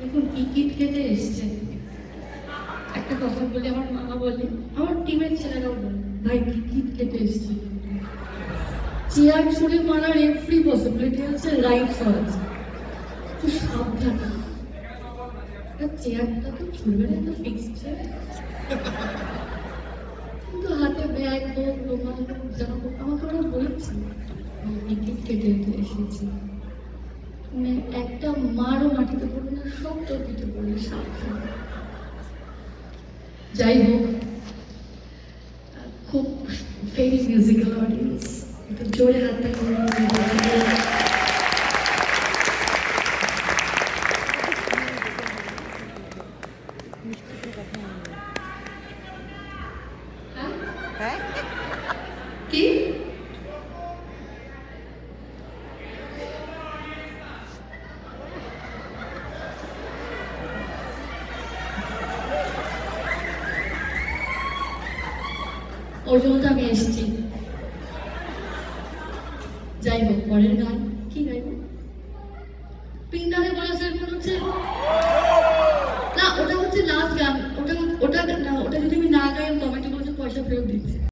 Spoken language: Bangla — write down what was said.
দেখুন টিকিট কেটে এসছে। একটা কথা বলি, আমার মামা বলে, আমার টিমের ছেলেরাও বলে, ভাই টিকিট কেটে এসছে। চেয়ার ছুড়ে মারার এভরি পসিবিলিটি আছে, রাইট আছে, তো সাবধানে। চেয়ারটা তো ছুড়বে না, তো ফিক্সড চেয়ার, কিন্তু হাতে ব্যাগ হোক, রুমাল হোক, যা হোক, আমাকে ওরা বলেছে টিকিট কেটে এসেছি। মানে একটা মারও মাটিতে পড়বে না, সব চোখে পড়বে সাবধান। যাই হোক, খুব ভেরি মিউজিক্যাল অডিয়েন্স, একটু জোরে হাতটা করে কি ওর জন্য তো আমি এসেছি। যাই হোক, পরের গান কি গাইব? পিন্ডারে বলেছে হচ্ছে না, ওটা হচ্ছে লাস্ট গান। ওটা ওটা না, ওটা যদি আমি না গাই, আমি কমেন্টে বলছে পয়সা ফেরত দিচ্ছি।